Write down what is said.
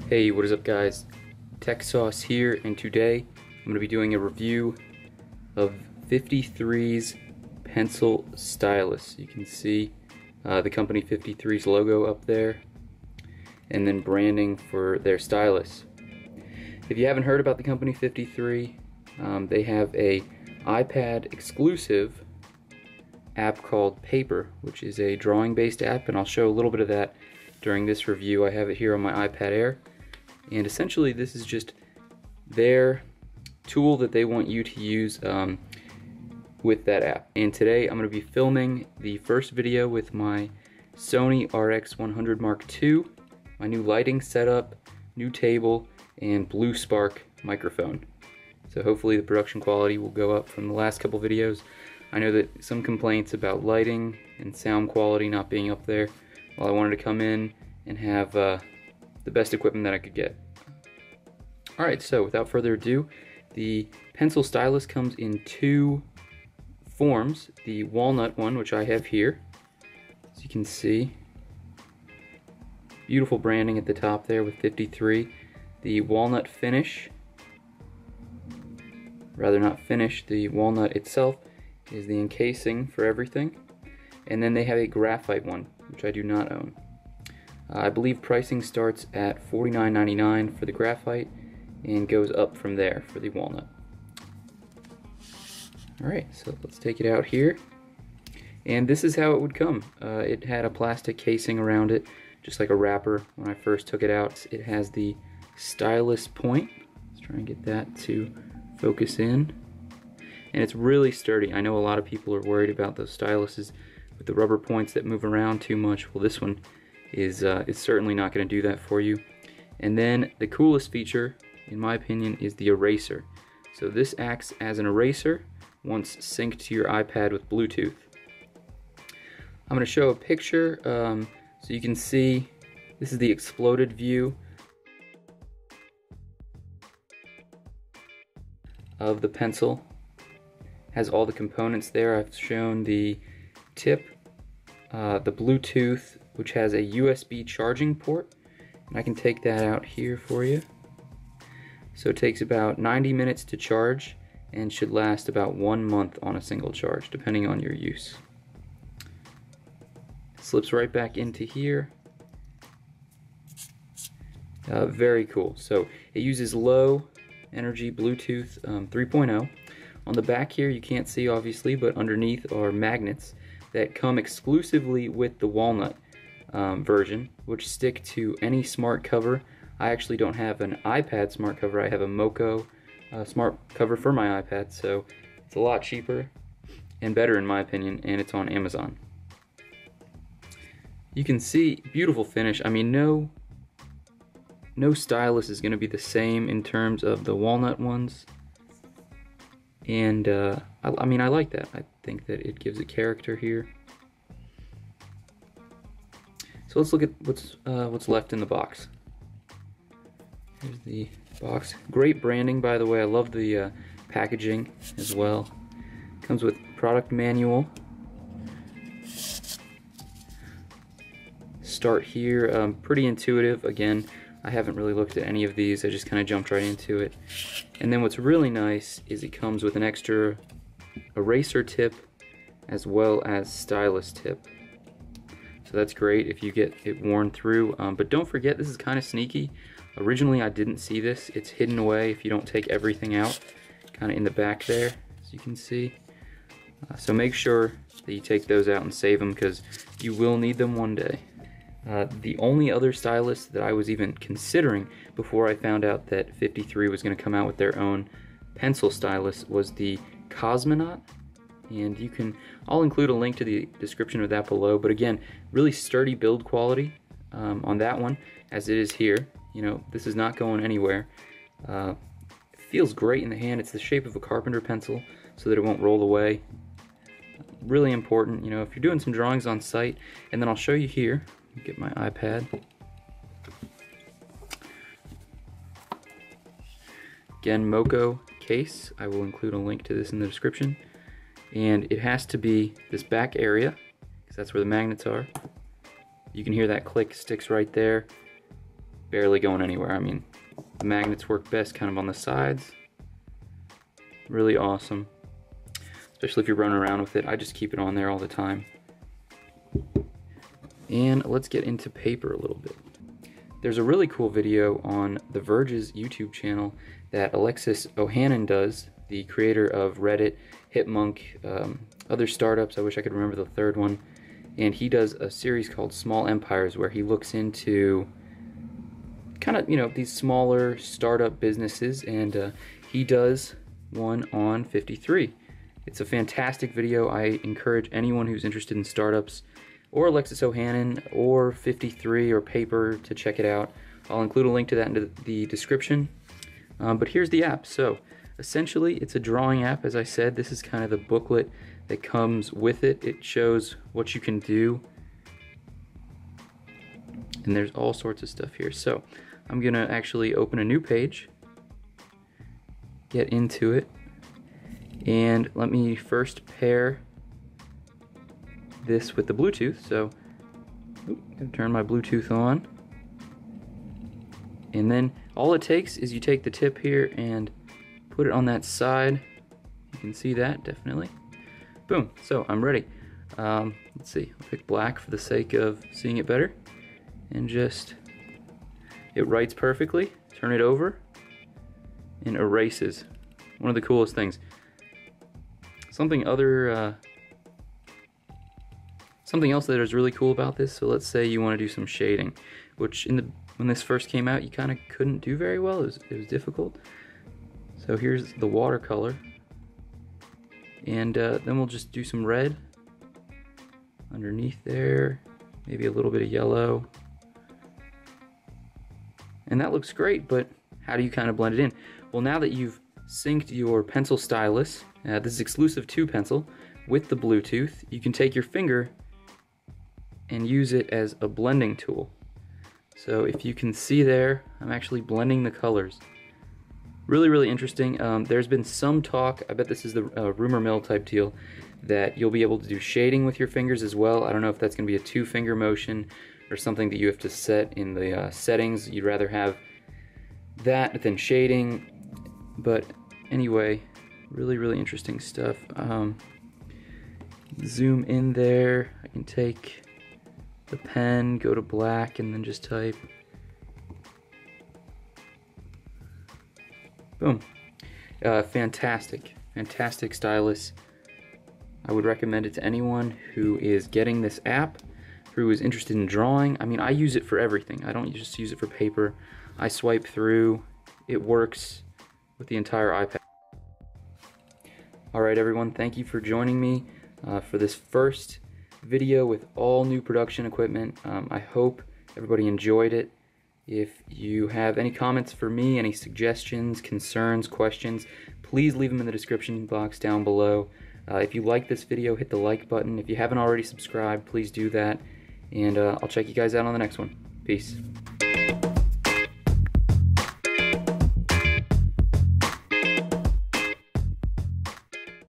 Hey, what is up guys? Tech Sauce here, and today I'm going to be doing a review of 53's pencil stylus. You can see the company 53's logo up there, and then branding for their stylus. If you haven't heard about the company 53, they have a iPad exclusive app called Paper, which is a drawing based app, and I'll show a little bit of that during this review. I have it here on my iPad Air. And essentially this is just their tool that they want you to use with that app. And today I'm going to be filming the first video with my Sony RX100 Mark II, my new lighting setup, new table, and Blue Spark microphone. So hopefully the production quality will go up from the last couple videos. I know that some complaints about lighting and sound quality not being up there. Well, I wanted to come in and have the best equipment that I could get. Alright, so without further ado, the pencil stylus comes in two forms. The walnut one, which I have here, as you can see. Beautiful branding at the top there with 53. The walnut finish, rather not finish, the walnut itself is the encasing for everything. And then they have a graphite one, which I do not own. I believe pricing starts at $49.99 for the graphite and goes up from there for the walnut. Alright, so let's take it out here. And this is how it would come. It had a plastic casing around it, just like a wrapper when I first took it out. It has the stylus point. Let's try and get that to focus in. And it's really sturdy. I know a lot of people are worried about those styluses with the rubber points that move around too much. Well, this one is certainly not going to do that for you. And then the coolest feature, in my opinion, is the eraser. So this acts as an eraser once synced to your iPad with Bluetooth. I'm going to show a picture so you can see. This is the exploded view of the pencil. Has all the components there. I've shown the tip, the Bluetooth, which has a USB charging port, and I can take that out here for you. So it takes about 90 minutes to charge and should last about 1 month on a single charge, depending on your use. Slips right back into here. Very cool. So it uses low energy Bluetooth 3.0. On the back here, you can't see obviously, but underneath are magnets that come exclusively with the walnut version, which stick to any smart cover. I actually don't have an iPad smart cover. I have a Moco smart cover for my iPad, so it's a lot cheaper and better in my opinion, and it's on Amazon. You can see beautiful finish. I mean, no stylus is going to be the same in terms of the walnut ones, and I mean, I like that. I think that it gives it character here. So let's look at what's left in the box. Here's the box. Great branding, by the way. I love the packaging as well. Comes with product manual. Start here. Pretty intuitive. Again, I haven't really looked at any of these. I just kind of jumped right into it. And then what's really nice is it comes with an extra eraser tip as well as stylus tip. So that's great if you get it worn through. But don't forget, this is kind of sneaky. Originally I didn't see this. It's hidden away if you don't take everything out, kind of in the back there, as you can see. So make sure that you take those out and save them, because you will need them one day. The only other stylus that I was even considering before I found out that 53 was going to come out with their own pencil stylus was the Cosmonaut. And I'll include a link to the description of that below, but again, really sturdy build quality on that one, as it is here. You know, this is not going anywhere. It feels great in the hand. It's the shape of a carpenter pencil so that it won't roll away. Really important, you know, if you're doing some drawings on site. And then I'll show you here, get my iPad. Again, Moco case. I will include a link to this in the description. And it has to be this back area, because that's where the magnets are. You can hear that click, sticks right there. barely going anywhere. I mean, the magnets work best kind of on the sides. Really awesome, especially if you're running around with it. I just keep it on there all the time. And let's get into paper a little bit. There's a really cool video on The Verge's YouTube channel that Alexis Ohanian does, the creator of Reddit, Hipmunk, other startups. I wish I could remember the third one. And he does a series called Small Empires, where he looks into kind of, you know, these smaller startup businesses, and he does one on FiftyThree. It's a fantastic video. I encourage anyone who's interested in startups, or Alexis Ohanian, or FiftyThree, or paper to check it out. I'll include a link to that in the description. But here's the app. So essentially, it's a drawing app. As I said, this is kind of the booklet that comes with it. It shows what you can do, and there's all sorts of stuff here. So I'm gonna actually open a new page, get into it, and let me first pair this with the Bluetooth. So, gotta turn my Bluetooth on. And then all it takes is you take the tip here and put it on that side. You can see that, definitely. Boom, so I'm ready. Let's see, I'll pick black for the sake of seeing it better. And just, it writes perfectly. Turn it over and erases. One of the coolest things. Something else that is really cool about this, so let's say you want to do some shading, which when this first came out, you kind of couldn't do very well. It was difficult. So here's the watercolor, and then we'll just do some red underneath there, maybe a little bit of yellow, and that looks great. But how do you kind of blend it in? Well, now that you've synced your pencil stylus, this is exclusive to pencil, with the Bluetooth, you can take your finger and use it as a blending tool. So if you can see there, I'm actually blending the colors. Really, really interesting. There's been some talk, I bet this is the rumor mill type deal, that you'll be able to do shading with your fingers as well. I don't know if that's gonna be a 2-finger motion or something that you have to set in the settings. You'd rather have that than shading, but anyway, really, really interesting stuff. Zoom in there. I can take the pen, go to black, and then just type. Boom. Fantastic stylus. I would recommend it to anyone who is getting this app, who is interested in drawing. I mean, I use it for everything. I don't just use it for paper. I swipe through. It works with the entire iPad. Alright everyone, thank you for joining me for this first video with all new production equipment. I hope everybody enjoyed it. If you have any comments for me, any suggestions, concerns, questions, please leave them in the description box down below. If you like this video, hit the like button. If you haven't already subscribed, please do that. And I'll check you guys out on the next one. Peace.